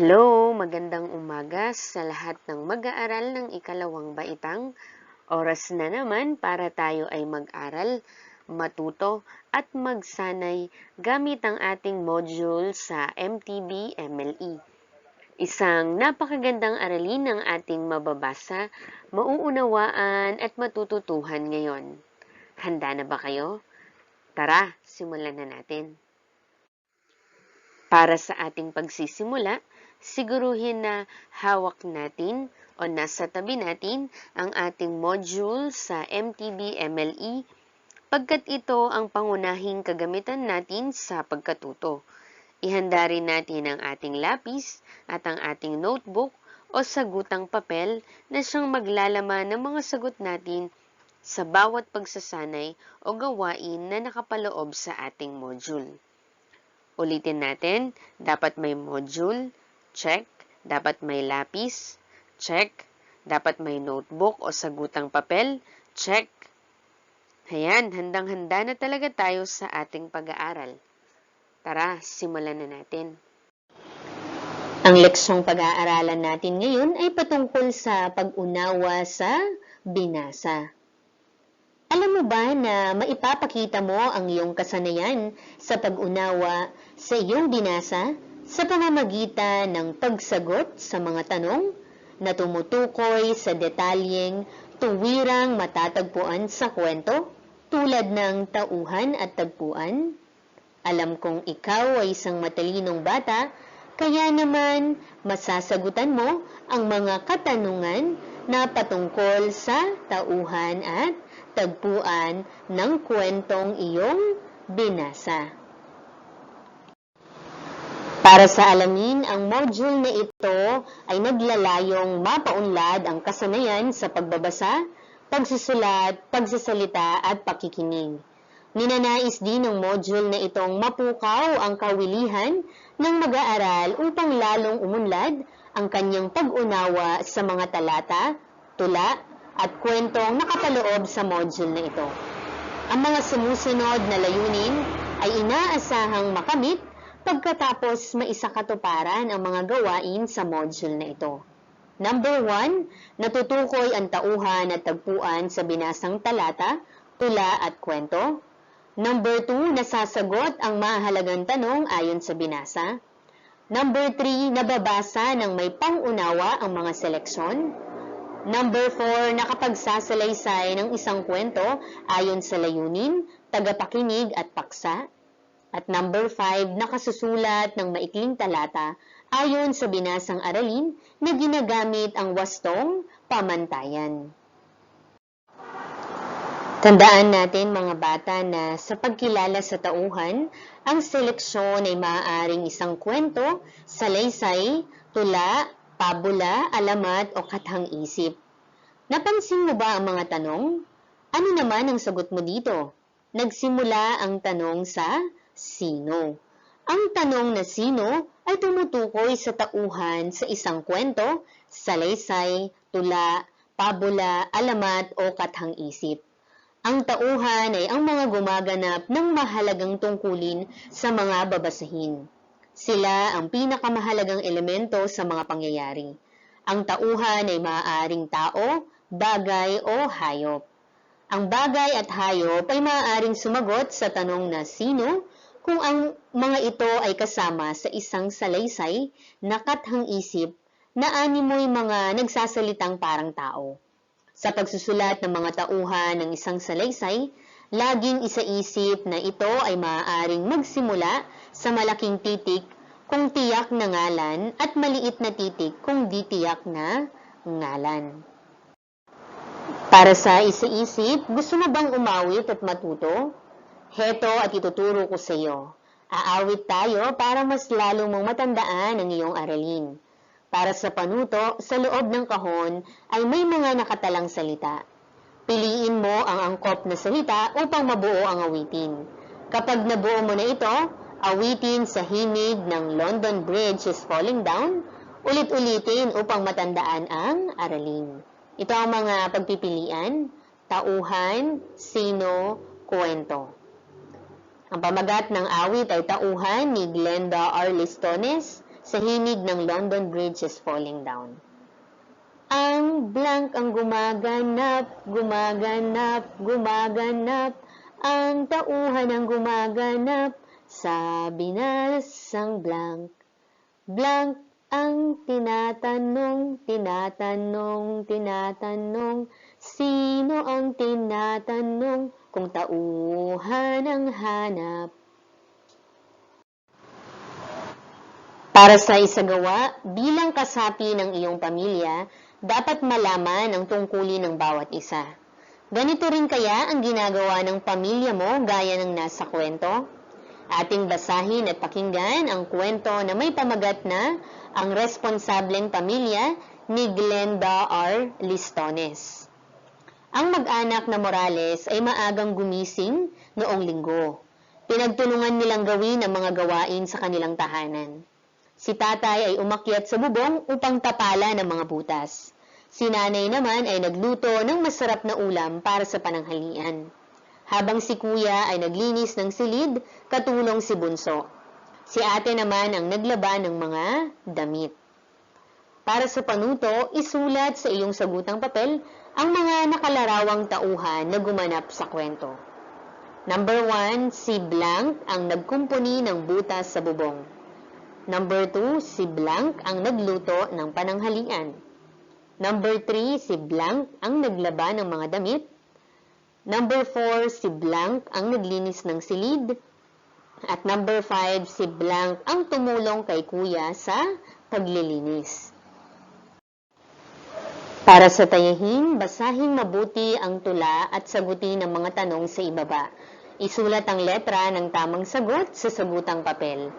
Hello, magandang umaga sa lahat ng mag-aaral ng ikalawang baitang. Oras na naman para tayo ay mag-aral, matuto at magsanay gamit ang ating module sa MTB-MLE. Isang napakagandang aralin ang ating mababasa, mauunawaan at matututuhan ngayon. Handa na ba kayo? Tara, simulan na natin. Para sa ating pagsisimula, siguruhin na hawak natin o nasa tabi natin ang ating module sa MTB-MLE pagkat ito ang pangunahing kagamitan natin sa pagkatuto. Ihanda rin natin ang ating lapis at ang ating notebook o sagutang papel na siyang maglalaman ng mga sagot natin sa bawat pagsasanay o gawain na nakapaloob sa ating module. Ulitin natin, dapat may module, check. Dapat may lapis, check. Dapat may notebook o sagutang papel, check. Ayan, handang-handa na talaga tayo sa ating pag-aaral. Tara, simulan na natin. Ang leksyong pag-aaralan natin ngayon ay patungkol sa pag-unawa sa binasa. Alam mo ba na maipapakita mo ang iyong kasanayan sa pag-unawa sa iyong binasa sa pamamagitan ng pagsagot sa mga tanong na tumutukoy sa detalyeng tuwirang matatagpuan sa kwento tulad ng tauhan at tagpuan? Alam kong ikaw ay isang matalinong bata, kaya naman masasagutan mo ang mga katanungan na patungkol sa tauhan at tagpuan ng kwentong iyong binasa. Para sa alamin, ang module na ito ay naglalayong mapaunlad ang kasanayan sa pagbabasa, pagsusulat, pagsasalita at pakikinig. Ninanais din ng module na itong mapukaw ang kawilihan ng mag-aaral upang lalong umunlad ang kanyang pag-unawa sa mga talata, tula, at kwentong nakapaloob sa module na ito. Ang mga sumusunod na layunin ay inaasahang makamit pagkatapos maisakatuparan ang mga gawain sa module na ito. Number 1, natutukoy ang tauhan at tagpuan sa binasang talata, tula at kwento. Number 2, nasasagot ang mahalagang tanong ayon sa binasa. Number 3, nababasa ng may pangunawa ang mga seleksyon. Number 4, nakapagsasalaysay ng isang kwento ayon sa layunin, tagapakinig at paksa. At number 5, nakasusulat ng maikling talata ayon sa binasang aralin na ginagamit ang wastong pamantayan. Tandaan natin mga bata na sa pagkilala sa tauhan, ang seleksyon ay maaaring isang kwento, salaysay, tula, pabula, alamat o kathang-isip. Napansin mo ba ang mga tanong? Ano naman ang sagot mo dito? Nagsimula ang tanong sa sino. Ang tanong na sino ay tumutukoy sa tauhan sa isang kwento, salaysay, tula, pabula, alamat o kathang-isip. Ang tauhan ay ang mga gumaganap ng mahalagang tungkulin sa mga babasahin. Sila ang pinakamahalagang elemento sa mga pangyayari. Ang tauhan ay maaaring tao, bagay o hayop. Ang bagay at hayop ay maaaring sumagot sa tanong na sino kung ang mga ito ay kasama sa isang salaysay na kathang-isip na animoy mga nagsasalitang parang tao. Sa pagsusulat ng mga tauhan ng isang salaysay, laging isaisip na ito ay maaaring magsimula sa malaking titik kung tiyak na ngalan at maliit na titik kung di tiyak na ngalan. Para sa isaisip, gusto mo bang umawit at matuto? Heto at ituturo ko sa iyo. Aawit tayo para mas lalo mong matandaan ang iyong aralin. Para sa panuto, sa loob ng kahon ay may mga nakatalang salita. Piliin mo ang angkop na salita upang mabuo ang awitin. Kapag nabuo mo na ito, awitin sa himig ng London Bridge is Falling Down, ulit-ulitin upang matandaan ang aralin. Ito ang mga pagpipilian, tauhan, sino, kwento. Ang pamagat ng awit ay tauhan ni Glenda R. Listones, sa himig ng London Bridge is falling down. Ang blank ang gumaganap, gumaganap, gumaganap, ang tauhan ang gumaganap, sabi na sang blank. Blank ang tinatanong, tinatanong, tinatanong, sino ang tinatanong kung tauhan ang hanap? Para sa isagawa, bilang kasapi ng iyong pamilya, dapat malaman ang tungkulin ng bawat isa. Ganito rin kaya ang ginagawa ng pamilya mo gaya ng nasa kwento? Ating basahin at pakinggan ang kwento na may pamagat na Ang Responsableng Pamilya ni Glenda R. Listones. Ang mag-anak na Morales ay maagang gumising noong linggo. Pinagtulungan nilang gawin ang mga gawain sa kanilang tahanan. Si tatay ay umakyat sa bubong upang tapala ng mga butas. Si nanay naman ay nagluto ng masarap na ulam para sa pananghalian. Habang si kuya ay naglinis ng silid, katulong si bunso. Si ate naman ang naglaba ng mga damit. Para sa panuto, isulat sa iyong sagutang papel ang mga nakalarawang tauhan na gumanap sa kwento. Number 1, si Blank ang nagkumpuni ng butas sa bubong. Number 2, si Blank ang nagluto ng pananghalian. Number 3, si Blank ang naglaba ng mga damit. Number 4, si Blank ang naglinis ng silid. At number 5, si Blank ang tumulong kay kuya sa paglilinis. Para sa tayahin, basahin mabuti ang tula at sagutin ang mga tanong sa ibaba. Isulat ang letra ng tamang sagot sa sagutang papel.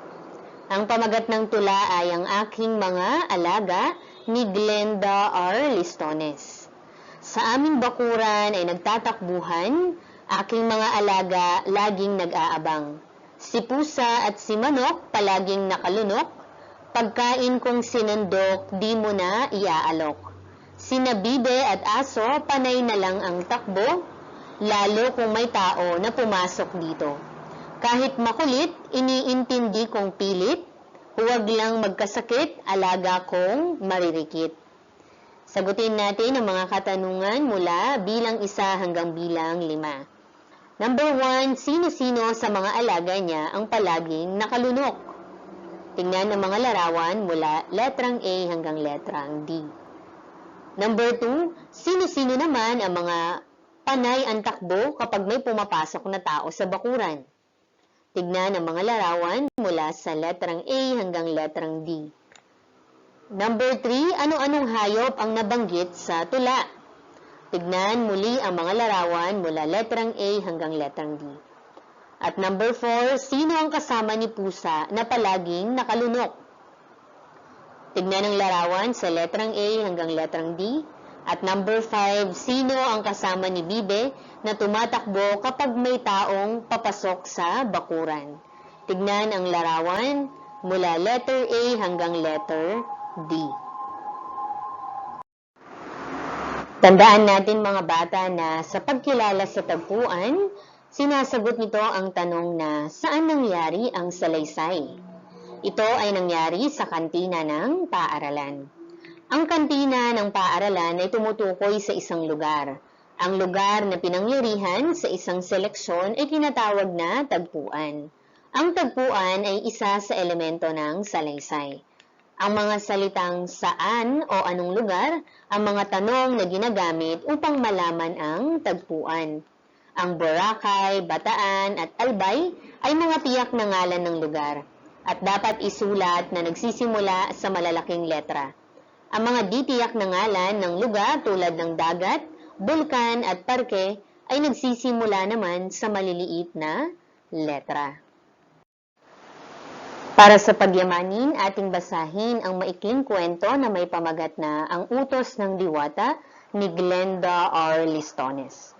Ang pamagat ng tula ay Ang Aking Mga Alaga ni Glenda R. Listones. Sa aming bakuran ay nagtatakbuhan, aking mga alaga laging nag-aabang. Si pusa at si manok palaging nakalunok, pagkain kong sinandok di mo na iaalok. Sina bibe at aso panay na lang ang takbo, lalo kung may tao na pumasok dito. Kahit makulit, iniintindi kong pilit, huwag lang magkasakit, alaga kong maririkit. Sagutin natin ang mga katanungan mula bilang 1 hanggang bilang 5. Number 1, sino-sino sa mga alaga niya ang palaging nakalunok? Tingnan ang mga larawan mula letrang A hanggang letrang D. Number 2, sino-sino naman ang mga panay ang takbo kapag may pumapasok na tao sa bakuran? Tignan ang mga larawan mula sa letrang A hanggang letrang D. Number 3, ano-anong hayop ang nabanggit sa tula? Tignan muli ang mga larawan mula letrang A hanggang letrang D. At number 4, sino ang kasama ni pusa na palaging nakalunok? Tignan ang larawan sa letrang A hanggang letrang D. At number 5, sino ang kasama ni bibe na tumatakbo kapag may taong papasok sa bakuran? Tignan ang larawan mula letter A hanggang letter D. Tandaan natin mga bata na sa pagkilala sa tagpuan, sinasagot nito ang tanong na saan nangyari ang salaysay? Ito ay nangyari sa kantina ng paaralan. Ang kantina ng paaralan ay tumutukoy sa isang lugar. Ang lugar na pinangyarihan sa isang seleksyon ay tinatawag na tagpuan. Ang tagpuan ay isa sa elemento ng salaysay. Ang mga salitang saan o anong lugar, ang mga tanong na ginagamit upang malaman ang tagpuan. Ang Boracay, Bataan at Albay ay mga tiyak na ngalan ng lugar at dapat isulat na nagsisimula sa malalaking letra. Ang mga ditiyak na ngalan ng lugar tulad ng dagat, bulkan at parke ay nagsisimula naman sa maliliit na letra. Para sa pagyamanin, ating basahin ang maikling kwento na may pamagat na Ang Utos ng Diwata ni Glenda R. Listones.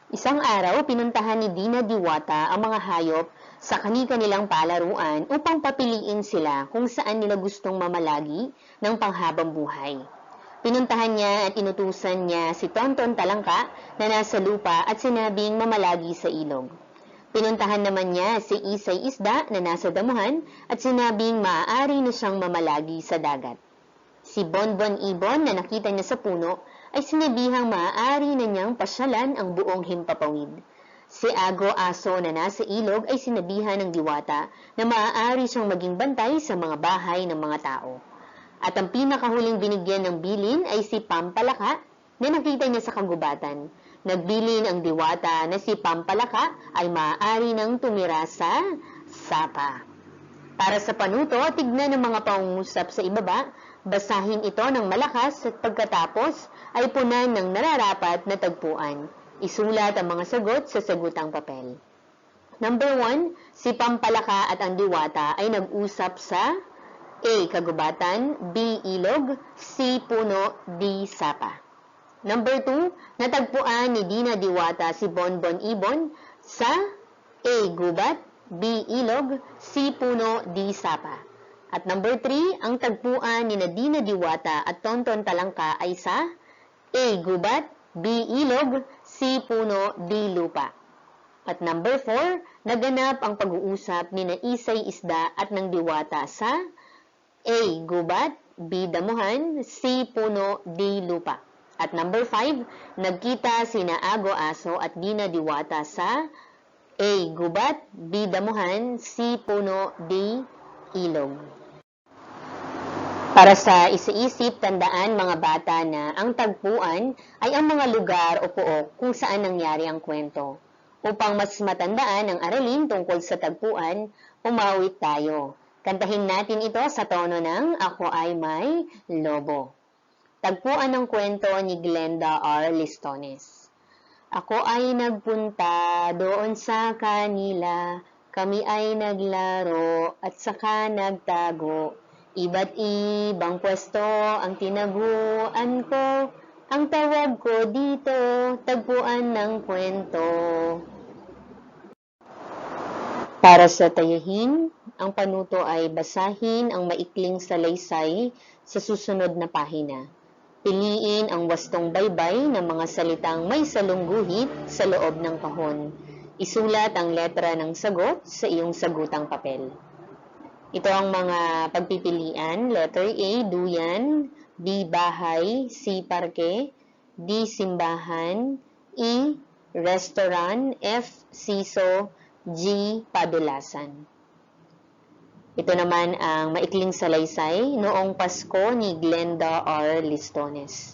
Isang araw, pinuntahan ni Dina Diwata ang mga hayop sa kani-kanilang palaruan upang papiliin sila kung saan nila gustong mamalagi ng panghabang buhay. Pinuntahan niya at inutusan niya si Tonton Talangka na nasa lupa at sinabing mamalagi sa ilog. Pinuntahan naman niya si Isay Isda na nasa damuhan at sinabing maaari na siyang mamalagi sa dagat. Si Bonbon Ibon na nakita niya sa puno ay sinabihang maaari na niyang pasyalan ang buong himpapawid. Si Ago Aso na nasa ilog ay sinabihan ng diwata na maaari siyang maging bantay sa mga bahay ng mga tao. At ang pinakahuling binigyan ng bilin ay si Pampalaka na nakita niya sa kagubatan. Nagbilin ang diwata na si Pampalaka ay maaari nang tumira sa sapa. Para sa panuto, tignan ng mga pangungusap sa ibaba, basahin ito ng malakas at pagkatapos ay punan ng nararapat na tagpuan. Isulat ang mga sagot sa sagutang papel. Number 1, si Pampalaka at ang diwata ay nag-usap sa A. Kagubatan, B. Ilog, C. Puno, D. Sapa. Number 2, natagpuan ni Dina Diwata si Bonbon Ibon sa A. Gubat, B. Ilog, C. Puno, D. Sapa. At number 3, ang tagpuan ni Dina Diwata at Tonton Talangka ay sa A. Gubat, B. Ilog, C. Puno, D. Lupa. At number 4, naganap ang pag-uusap ni Isay Isda at ng Diwata sa A. Gubat, B. Damuhan, C. Puno, D. Lupa. At number 5, nagkita sina Ago Aso at Dina Diwata sa A. Gubat, B. Damuhan, C. Puno, D. Ilog. Para sa isa-isip, tandaan mga bata na ang tagpuan ay ang mga lugar o pook kung saan nangyari ang kwento. Upang mas matandaan ang aralin tungkol sa tagpuan, umawit tayo. Kantahin natin ito sa tono ng Ako Ay May Lobo. Tagpuan ng kwento ni Glenda R. Listones. Ako ay nagpunta doon sa kanila, kami ay naglaro at saka nagtago. Iba't ibang pwesto ang tinaguan ko, ang tawag ko dito, tagpuan ng kwento. Para sa tayahin, ang panuto ay basahin ang maikling salaysay sa susunod na pahina. Piliin ang wastong baybay ng mga salitang may salungguhit sa loob ng kahon. Isulat ang letra ng sagot sa iyong sagutang papel. Ito ang mga pagpipilian. Letter A, duyan. B, bahay. C, parke. D, simbahan. E, restaurant. F, siso. G, padulasan. Ito naman ang maikling salaysay noong Pasko ni Glenda R. Listones.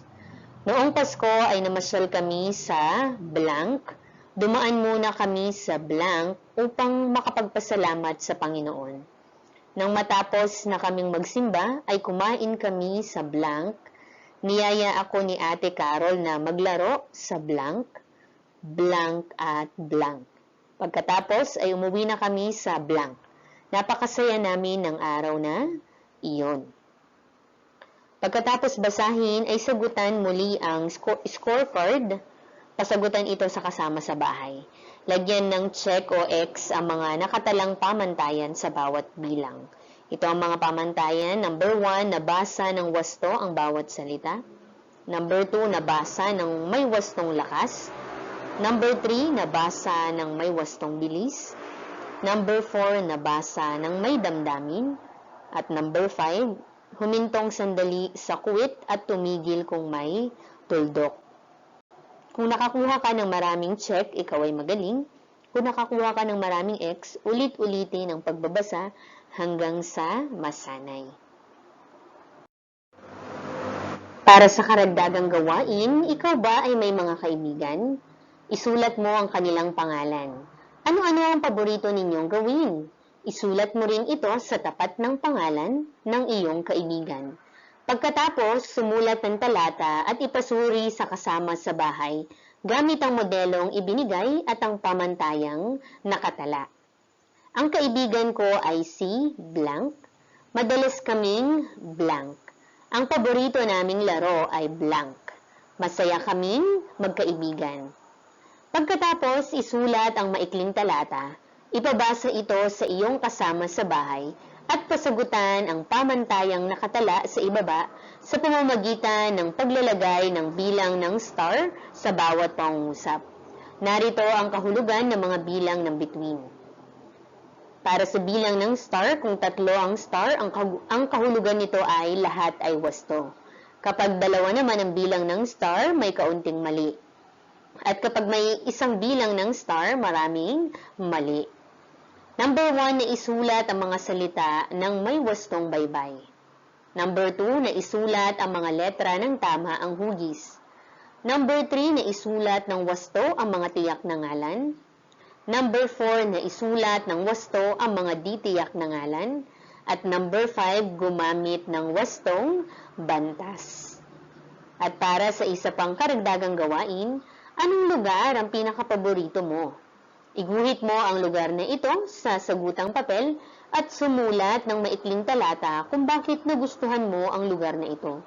Noong Pasko ay namasyal kami sa blank. Dumaan muna kami sa blank upang makapagpasalamat sa Panginoon. Nang matapos na kaming magsimba ay kumain kami sa blank. Niyaya ako ni Ate Carol na maglaro sa blank, blank at blank. Pagkatapos ay umuwi na kami sa blank. Napakasaya namin ng araw na iyon. Pagkatapos basahin ay sagutan muli ang scorecard. Pasagutan ito sa kasama sa bahay. Lagyan ng check o X ang mga nakatalang pamantayan sa bawat bilang. Ito ang mga pamantayan. Number 1, nabasa ng wasto ang bawat salita. Number 2, nabasa ng may wastong lakas. Number 3, nabasa ng may wastong bilis. Number 4, nabasa ng may damdamin. At number 5, humintong sandali sa kuwit at tumigil kung may tuldok. Kung nakakuha ka ng maraming check, ikaw ay magaling. Kung nakakuha ka ng maraming X, ulit-ulitin ang pagbabasa hanggang sa masanay. Para sa karagdagang gawain, ikaw ba ay may mga kaibigan? Isulat mo ang kanilang pangalan. Ano-ano ang paborito ninyong gawin? Isulat mo rin ito sa tapat ng pangalan ng iyong kaibigan. Pagkatapos, sumulat ng talata at ipasuri sa kasama sa bahay gamit ang modelong ibinigay at ang pamantayang nakatala. Ang kaibigan ko ay si blank. Madalas kaming blank. Ang paborito naming laro ay blank. Masaya kaming magkaibigan. Pagkatapos isulat ang maikling talata, ipabasa ito sa iyong kasama sa bahay at pasagutan ang pamantayang nakatala sa ibaba sa pamamagitan ng paglalagay ng bilang ng star sa bawat pangungusap. Narito ang kahulugan ng mga bilang ng bituin. Para sa bilang ng star, kung 3 ang star, ang kahulugan nito ay lahat ay wasto. Kapag 2 naman ang bilang ng star, may kaunting mali. At kapag may isang bilang ng star, maraming mali. Number 1, na isulat ang mga salita ng may wastong baybay. Number 2, na isulat ang mga letra ng tama ang hugis. Number 3, na isulat ng wasto ang mga tiyak na ngalan. Number 4, na isulat ng wasto ang mga di tiyak na ngalan. At number 5, gumamit ng wastong bantas. At para sa isa pang karagdagang gawain, anong lugar ang pinakapaborito mo? Iguhit mo ang lugar na ito sa sagutang papel at sumulat ng maikling talata kung bakit nagustuhan mo ang lugar na ito.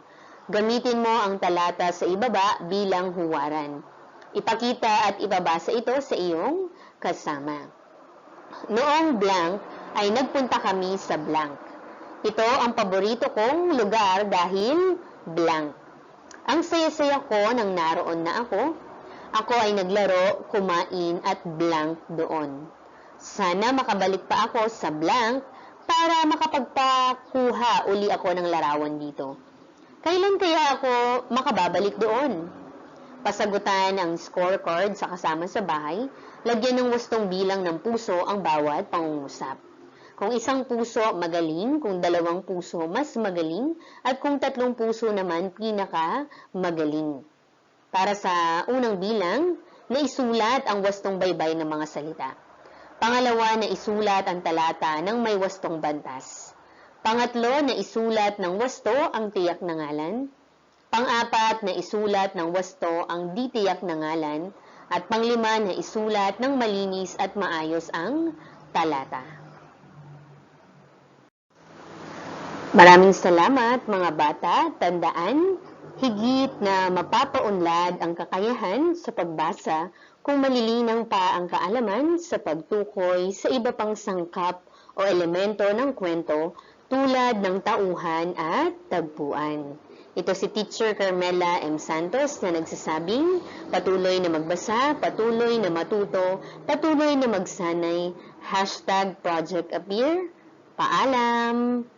Gamitin mo ang talata sa ibaba bilang huwaran. Ipakita at ibabasa ito sa iyong kasama. Noong blank ay nagpunta kami sa blank. Ito ang paborito kong lugar dahil blank. Ang saya-saya ko nang naroon na ako. Ako ay naglaro, kumain at blank doon. Sana makabalik pa ako sa blank para makapagpakuha uli ako ng larawan dito. Kailan kaya ako makababalik doon? Pasagutan ang scorecard sa kasama sa bahay, lagyan ng wastong bilang ng puso ang bawat pangungusap. Kung 1 puso, magaling. Kung 2 puso, mas magaling. At kung 3 puso naman, pinaka magaling. Para sa unang bilang, na isulat ang wastong baybay ng mga salita. Pangalawa, na isulat ang talata ng may wastong bantas. Pangatlo, na isulat ng wasto ang tiyak na ngalan. Pang-apat, na isulat ng wasto ang di tiyak na ngalan. At panglima, na isulat ng malinis at maayos ang talata. Maraming salamat mga bata. Tandaan, higit na mapapaunlad ang kakayahan sa pagbasa kung malilinang pa ang kaalaman sa pagtukoy sa iba pang sangkap o elemento ng kwento tulad ng tauhan at tagpuan. Ito si Teacher Carmela M. Santos na nagsasabing patuloy na magbasa, patuloy na matuto, patuloy na magsanay, #ProjectAppear. Paalam!